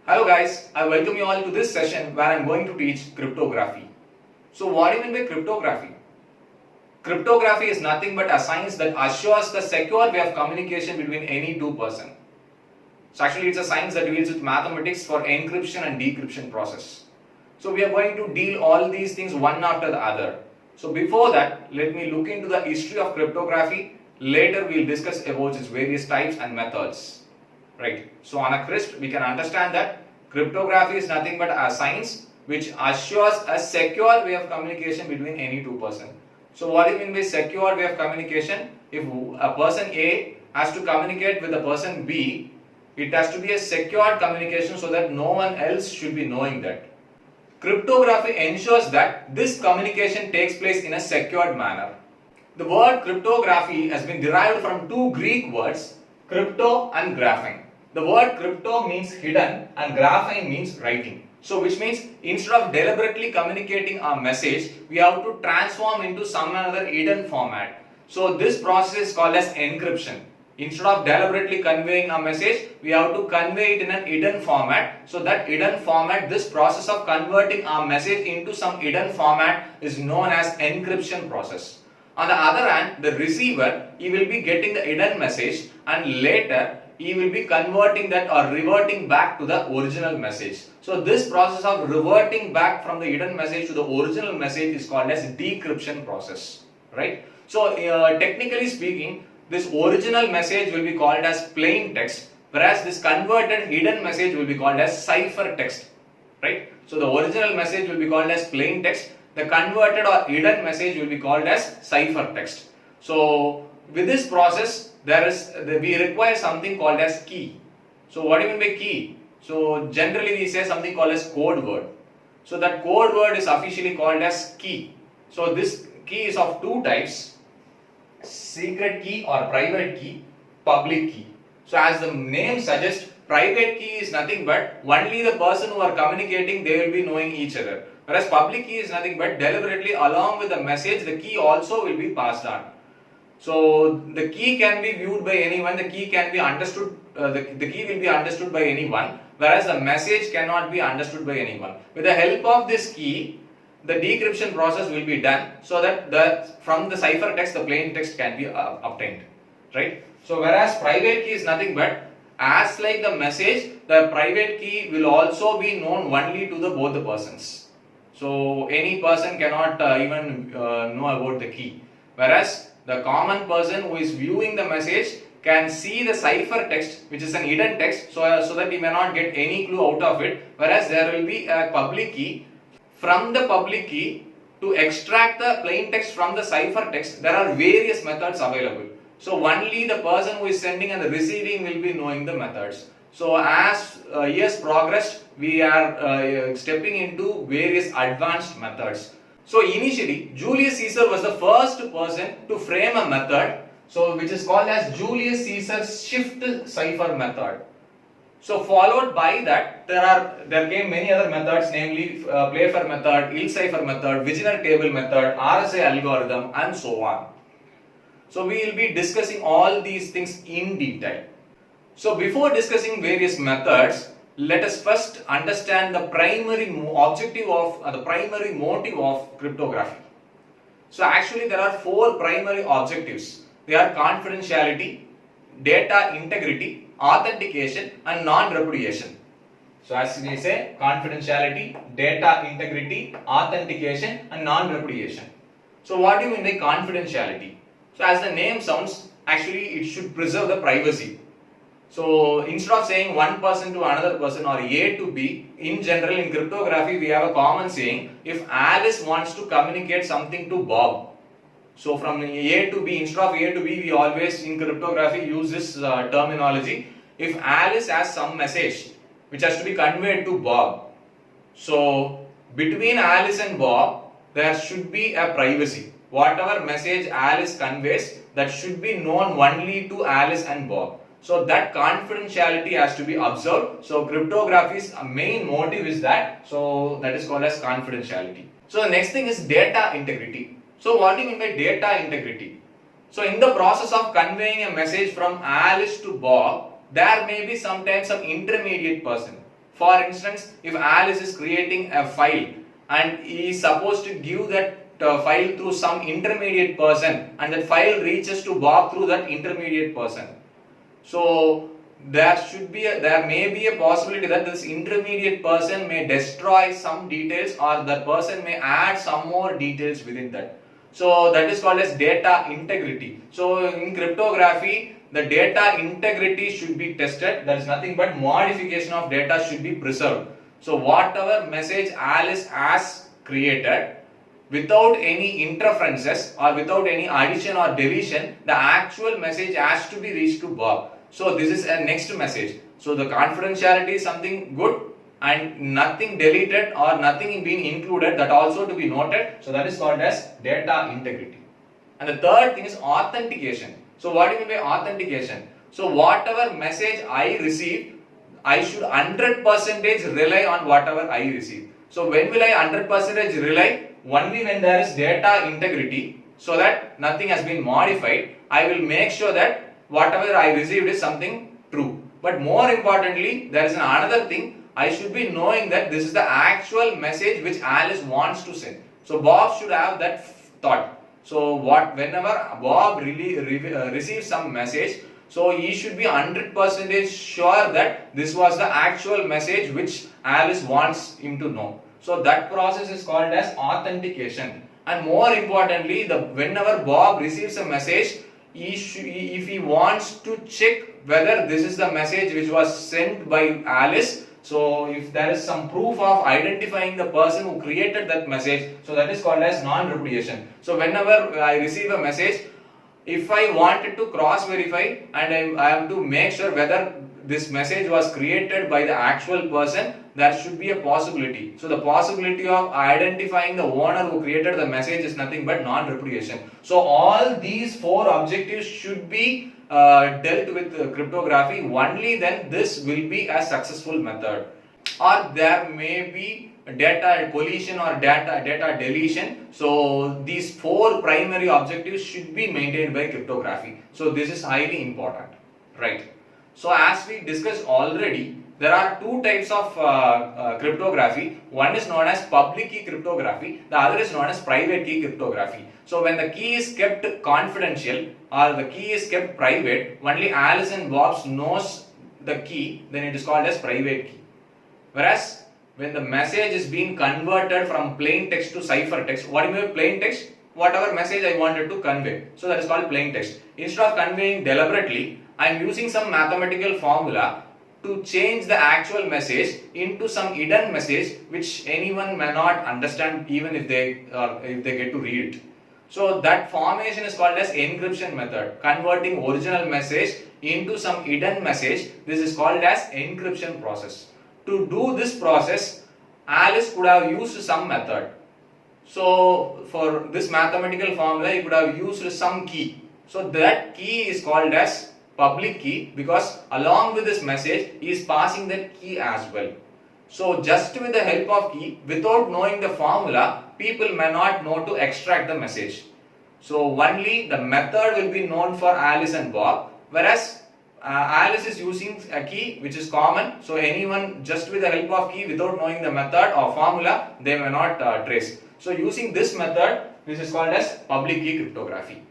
Hello guys, I welcome you all to this session where I am going to teach cryptography. So what do you mean by cryptography? Cryptography is nothing but a science that assures the secure way of communication between any two persons. So actually it's a science that deals with mathematics for encryption and decryption process. So we are going to deal all these things one after the other. So before that, let me look into the history of cryptography. Later we will discuss about its various types and methods. Right. So on a crisp, we can understand that cryptography is nothing but a science which assures a secure way of communication between any two persons. So what do you mean by secure way of communication? If a person A has to communicate with a person B, it has to be a secured communication so that no one else should be knowing that. Cryptography ensures that this communication takes place in a secured manner. The word cryptography has been derived from two Greek words, crypto and graphene. The word crypto means hidden and graphene means writing. So which means instead of deliberately communicating a message, we have to transform into some other hidden format. So this process is called as encryption. Instead of deliberately conveying a message, we have to convey it in a hidden format. So that hidden format, this process of converting a message into some hidden format is known as encryption process. On the other hand, the receiver, he will be getting the hidden message and later he will be converting that or reverting back to the original message. So this process of reverting back from the hidden message to the original message is called as decryption process, right? So technically speaking, this original message will be called as plain text, whereas this converted hidden message will be called as cipher text, right? So the original message will be called as plain text, the converted or hidden message will be called as cipher text. So with this process, we require something called as key. So what do you mean by key? So generally we say something called as code word. So that code word is officially called as key. So this key is of two types, secret key or private key, public key. So as the name suggests, private key is nothing but only the person who are communicating, they will be knowing each other. Whereas public key is nothing but deliberately along with the message, the key also will be passed on. So the key can be viewed by anyone, the key can be understood, the key will be understood by anyone, whereas the message cannot be understood by anyone. With the help of this key, the decryption process will be done so that from the cipher text, the plain text can be obtained, right? So whereas private key is nothing but, as like the message, the private key will also be known only to both the persons. So any person cannot even know about the key, whereas the common person who is viewing the message can see the cipher text, which is an hidden text, so that he may not get any clue out of it, whereas there will be a public key. From the public key, to extract the plain text from the cipher text, there are various methods available. So only the person who is sending and the receiving will be knowing the methods. So as years progressed, we are stepping into various advanced methods. So initially, Julius Caesar was the first person to frame a method, so which is called as Julius Caesar's shift cipher method. So followed by that, there came many other methods, namely Playfair method, Hill cipher method, Wigner table method, RSA algorithm, and so on. So we will be discussing all these things in detail. So before discussing various methods, let us first understand the primary objective of the primary motive of cryptography. So actually there are four primary objectives. They are confidentiality, data integrity, authentication, and non-repudiation. So as we say, confidentiality, data integrity, authentication, and non-repudiation. So what do you mean by confidentiality? So as the name sounds, actually it should preserve the privacy. So instead of saying one person to another person or A to B, in general in cryptography we have a common saying, if Alice wants to communicate something to Bob. So from A to B, instead of A to B, we always in cryptography use this terminology. If Alice has some message which has to be conveyed to Bob, so between Alice and Bob there should be a privacy. Whatever message Alice conveys, that should be known only to Alice and Bob. So that confidentiality has to be observed. So cryptography's main motive is that. So that is called as confidentiality. So the next thing is data integrity. So what do you mean by data integrity? So in the process of conveying a message from Alice to Bob, there may be sometimes some intermediate person. For instance, if Alice is creating a file and he is supposed to give that file through some intermediate person, and that file reaches to Bob through that intermediate person. So there may be a possibility that this intermediate person may destroy some details, or that person may add some more details within that. So that is called as data integrity. So in cryptography, the data integrity should be tested. That is nothing but modification of data should be preserved. So whatever message Alice has created, without any interferences or without any addition or deletion, the actual message has to be reached to Bob. So this is a next message. So the confidentiality is something good, and nothing deleted or nothing being included, that also to be noted. So that is called as data integrity. And the third thing is authentication. So what do you mean by authentication? So whatever message I receive, I should 100% rely on whatever I receive. So when will I 100% rely? Only when there is data integrity, so that nothing has been modified. I will make sure that whatever I received is something true. But more importantly, there is another thing. I should be knowing that this is the actual message which Alice wants to send. So Bob should have that thought. So whenever Bob receives some message, so he should be 100% sure that this was the actual message which Alice wants him to know. So that process is called as authentication. And more importantly, whenever Bob receives a message, if he wants to check whether this is the message which was sent by Alice, so if there is some proof of identifying the person who created that message, so that is called as non-repudiation. So whenever I receive a message, if I wanted to cross verify and I have to make sure whether this message was created by the actual person, there should be a possibility. So the possibility of identifying the owner who created the message is nothing but non-repudiation. So all these four objectives should be dealt with cryptography. Only then this will be a successful method. Or there may be data collision or data deletion. So these four primary objectives should be maintained by cryptography. So this is highly important, right? So as we discussed already, there are two types of cryptography. One is known as public key cryptography, the other is known as private key cryptography. So when the key is kept confidential or the key is kept private, only Alice and Bob knows the key, then it is called as private key. Whereas when the message is being converted from plain text to cipher text, what do you mean by plain text? Whatever message I wanted to convey. So that is called plain text. Instead of conveying deliberately, I am using some mathematical formula to change the actual message into some hidden message which anyone may not understand even if they get to read it. So that formation is called as encryption method, converting original message into some hidden message. This is called as encryption process. To do this process, Alice could have used some method. So for this mathematical formula, he could have used some key. So that key is called as public key, because along with this message he is passing that key as well. So just with the help of key, without knowing the formula, people may not know to extract the message. So only the method will be known for Alice and Bob, whereas Alice is using a key which is common. So anyone just with the help of key without knowing the method or formula, they may not trace. So using this method, this is called as public key cryptography.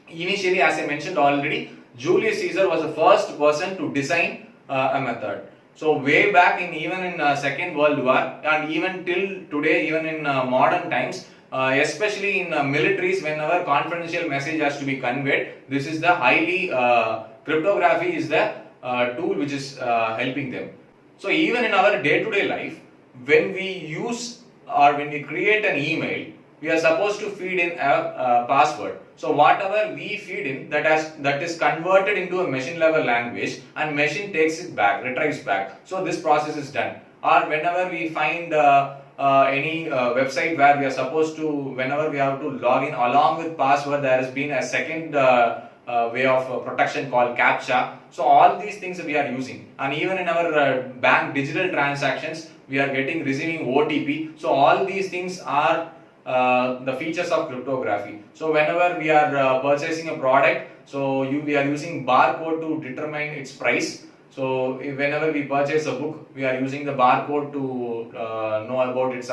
Initially, as I mentioned already, Julius Caesar was the first person to design a method. So way back even in Second World War, and even till today, even in modern times, especially in militaries, whenever confidential message has to be conveyed, this is the highly cryptography is the tool which is helping them. So even in our day-to-day life, when we use or when we create an email, we are supposed to feed in a password. So whatever we feed in, that is converted into a machine level language, and machine takes it back, retrieves back. So this process is done. Or whenever we find any website where we are supposed to, whenever we have to log in along with password, there has been a second way of protection called CAPTCHA. So all these things we are using, and even in our bank digital transactions, we are receiving OTP. So all these things are the features of cryptography. So whenever we are purchasing a product, so we are using barcode to determine its price. So whenever we purchase a book, we are using the barcode to know about its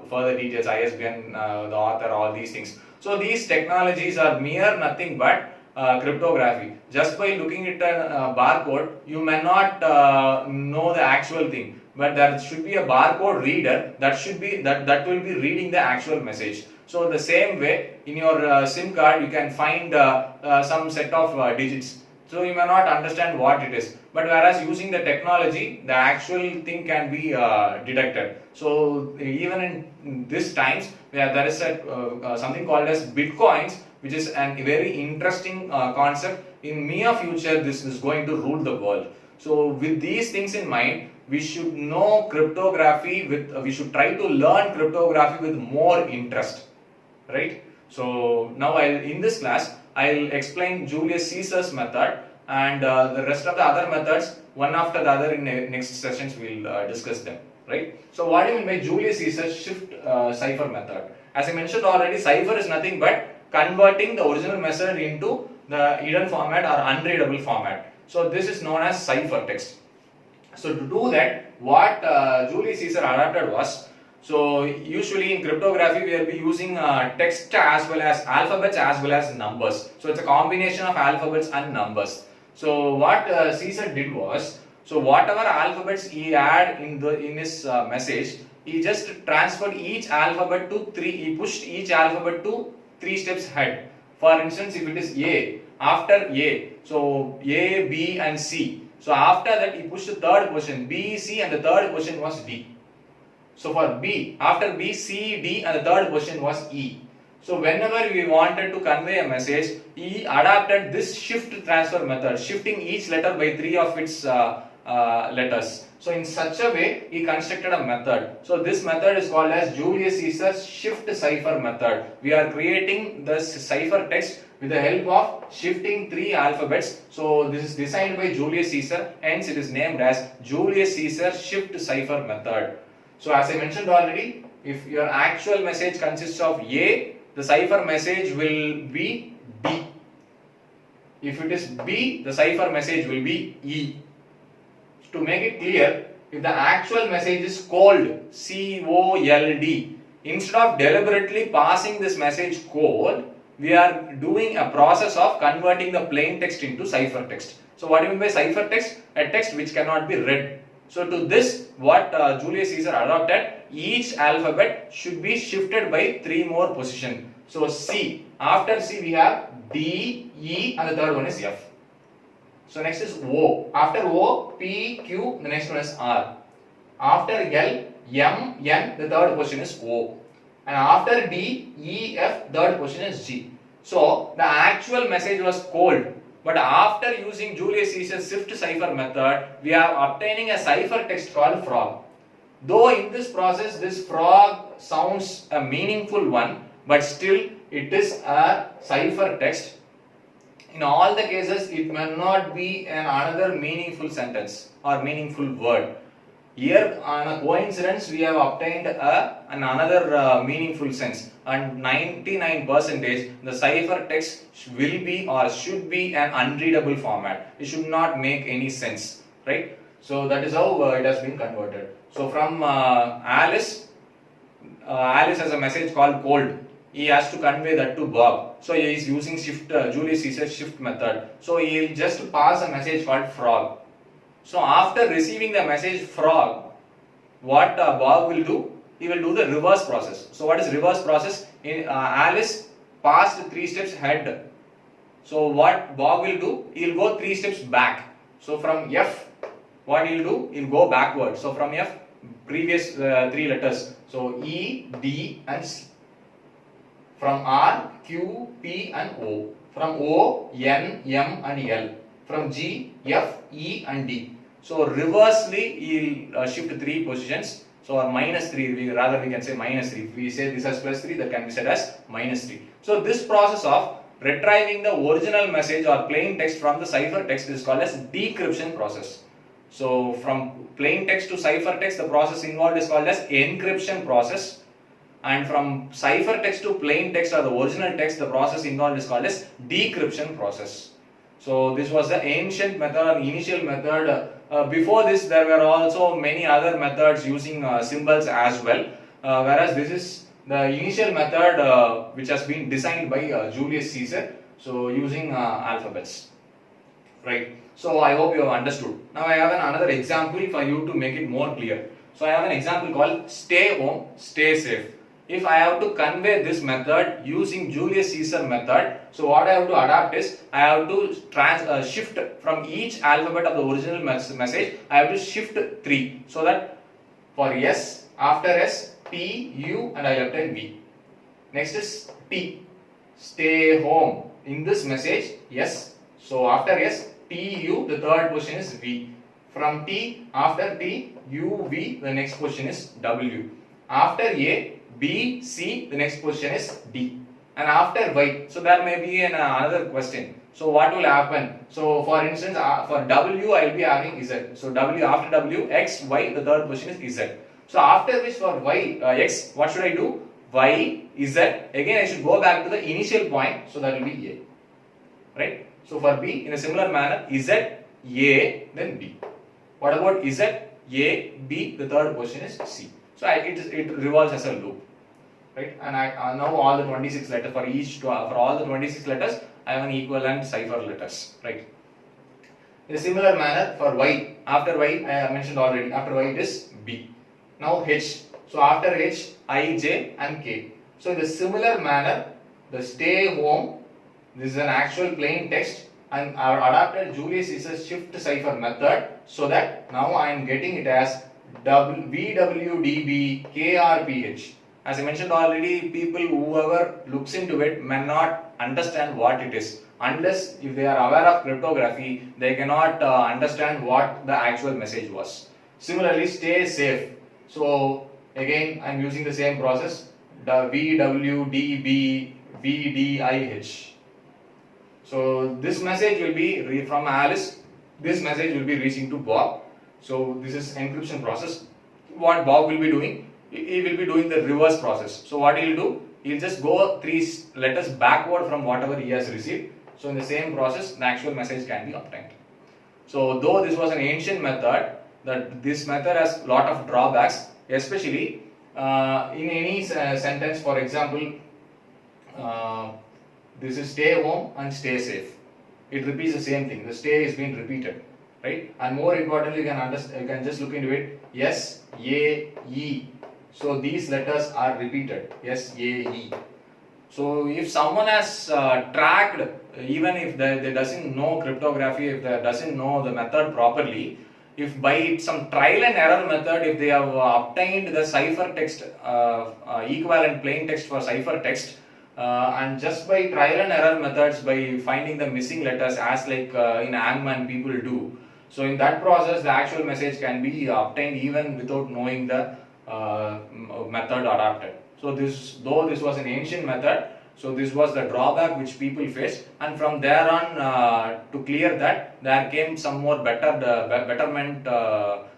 further details, ISBN, the author, all these things. So these technologies are mere nothing but cryptography. Just by looking at a barcode, you may not know the actual thing, but there should be a barcode reader that will be reading the actual message. So the same way, in your SIM card, you can find some set of digits. So you may not understand what it is, but whereas using the technology, the actual thing can be detected. So even in these times, there is something called as bitcoins, which is a very interesting concept. In near future, this is going to rule the world. So with these things in mind, we should know cryptography we should try to learn cryptography with more interest, right? So now in this class, I'll explain Julius Caesar's method, and the rest of the other methods, one after the other, in next sessions we'll discuss them, right? So what do you mean by Julius Caesar's shift cipher method? As I mentioned already, cipher is nothing but converting the original message into the hidden format or unreadable format. So this is known as ciphertext. So to do that, what Julius Caesar adapted was, so usually in cryptography we will be using text as well as alphabets as well as numbers. So it's a combination of alphabets and numbers. So what Caesar did was, so whatever alphabets he had in his message, he just transferred each alphabet to he pushed each alphabet to 3 steps ahead. For instance, if it is A, after A, so A, B and C. So after that he pushed the third position, B, C, and the third position was D. So for B, after B, C, D, and the third position was E. So whenever we wanted to convey a message, he adapted this shift transfer method, shifting each letter by 3 of its letters. So in such a way, he constructed a method. So this method is called as Julius Caesar's shift cipher method. We are creating the cipher text with the help of shifting 3 alphabets. So this is designed by Julius Caesar, hence it is named as Julius Caesar shift cipher method. So as I mentioned already, if your actual message consists of A, the cipher message will be D. If it is B, the cipher message will be E. To make it clear, if the actual message is cold, C-O-L-D, instead of deliberately passing this message cold, we are doing a process of converting the plain text into ciphertext. So what do you mean by ciphertext? A text which cannot be read. So to this, what Julius Caesar adopted, each alphabet should be shifted by 3 more positions. So C, after C we have D, E, and the third one is F. So next is O, after O, P, Q, the next one is R. After L, M, N, the third position is O. And after D, E, F, third position is G. So the actual message was cold. But after using Julius Caesar's shift cipher method, we are obtaining a ciphertext called frog. Though in this process, this frog sounds a meaningful one, but still it is a ciphertext. In all the cases, it may not be another meaningful sentence or meaningful word. Here, on a coincidence, we have obtained another meaningful sense, and 99% the ciphertext will be or should be an unreadable format. It should not make any sense, right? So that is how it has been converted. So from Alice has a message called cold. He has to convey that to Bob. So he is using Julius Caesar's shift method. So he will just pass a message called frog. So after receiving the message frog, what Bob will do? He will do the reverse process. So what is reverse process? Alice passed 3 steps ahead. So what Bob will do? He will go 3 steps back. So from F, what he will do? He will go backward. So from F, previous 3 letters. So E, D and C. From R, Q, P and O. From O, N, M and L. From G, F, E and D. So reversely, he will shift 3 positions. So or minus 3, we can say minus 3. If we say this as plus 3, that can be said as minus 3. So this process of retrieving the original message or plain text from the ciphertext is called as decryption process. So from plain text to ciphertext, the process involved is called as encryption process. And from ciphertext to plain text or the original text, the process involved is called as decryption process. So this was the ancient method and initial method. Before this, there were also many other methods using symbols as well. Whereas this is the initial method which has been designed by Julius Caesar. So using alphabets, right? So I hope you have understood. Now I have another example for you to make it more clear. So I have an example called stay home, stay safe. If I have to convey this method using Julius Caesar method, so what I have to adapt is I have to shift from each alphabet of the original message. I have to shift 3, so that for S, after S, T, U, and I left in V. Next is T, stay home. In this message, yes. So after S, T, U, the third position is V. From T, after T, U, V, the next position is W. After A, B, C, the next position is D. And after Y, so there may be another question. So what will happen? So for instance, for W, I will be having Z. So W, after W, X, Y, the third position is Z. So after which for Y, X, what should I do? Y, Z, again I should go back to the initial point, so that will be A. Right? So for B, in a similar manner, Z, A, then B. What about Z, A, B, the third position is C. So it revolves as a loop, right? And now all the 26 letters for all the 26 letters, I have an equivalent cipher letters, right? In a similar manner for Y, after Y I have mentioned already. After Y it is B. Now H. So after H, I, J, and K. So in the similar manner, the stay home. This is an actual plain text, and I have adapted Julius Caesar's shift cipher method, so that now I am getting it as VWDB As I mentioned already, people whoever looks into it may not understand what it is. Unless if they are aware of cryptography, they cannot understand what the actual message was. Similarly, stay safe. So again, I am using the same process, the VWDB So this message will be from Alice. This message will be reaching to Bob. So this is encryption process. What Bob will be doing, he will be doing the reverse process. So what he will do, he will just go 3 letters backward from whatever he has received. So in the same process, the actual message can be obtained. So though this was an ancient method, this method has a lot of drawbacks, especially in any sentence. For example, this is stay home and stay safe. It repeats the same thing. The stay is being repeated, right? And more importantly, you can just look into it. S, A, E. So these letters are repeated. S, A, E. So if someone has tracked, even if they doesn't know cryptography, if they doesn't know the method properly, if by some trial and error method, if they have obtained the cipher text, equivalent plain text for cipher text, and just by trial and error methods, by finding the missing letters, as like in Angman people do. So in that process, the actual message can be obtained even without knowing the method adapted. So though this was an ancient method, so this was the drawback which people faced, and from there on, to clear that, there came some more betterment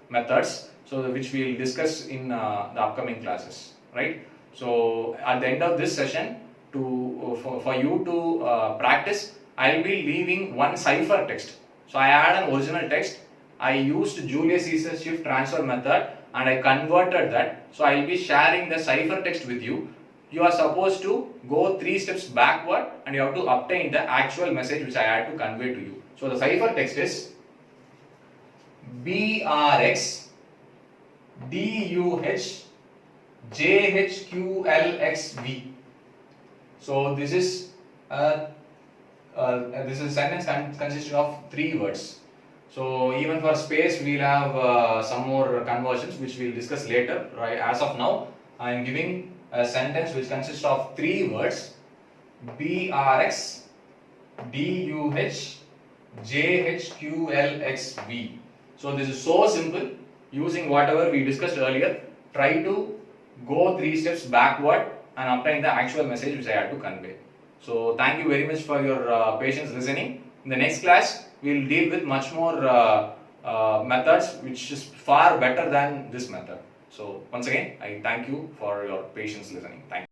methods, so which we will discuss in the upcoming classes, right? So at the end of this session, for you to practice, I will be leaving one cipher text. So I had an original text, I used Julius Caesar's shift transfer method, and I converted that. So I will be sharing the cipher text with you. You are supposed to go 3 steps backward, and you have to obtain the actual message which I had to convey to you. So the cipher text is BRX DUH JHQLXV. So this is a sentence consisting of 3 words. So even for space, we will have some more conversions which we will discuss later. Right? As of now, I am giving a sentence which consists of 3 words: BRX DUH JHQLXV. So this is so simple. Using whatever we discussed earlier, try to go 3 steps backward and obtain the actual message which I had to convey. So thank you very much for your patience listening. In the next class, we will deal with much more methods which is far better than this method. So once again, I thank you for your patience listening. Thank you.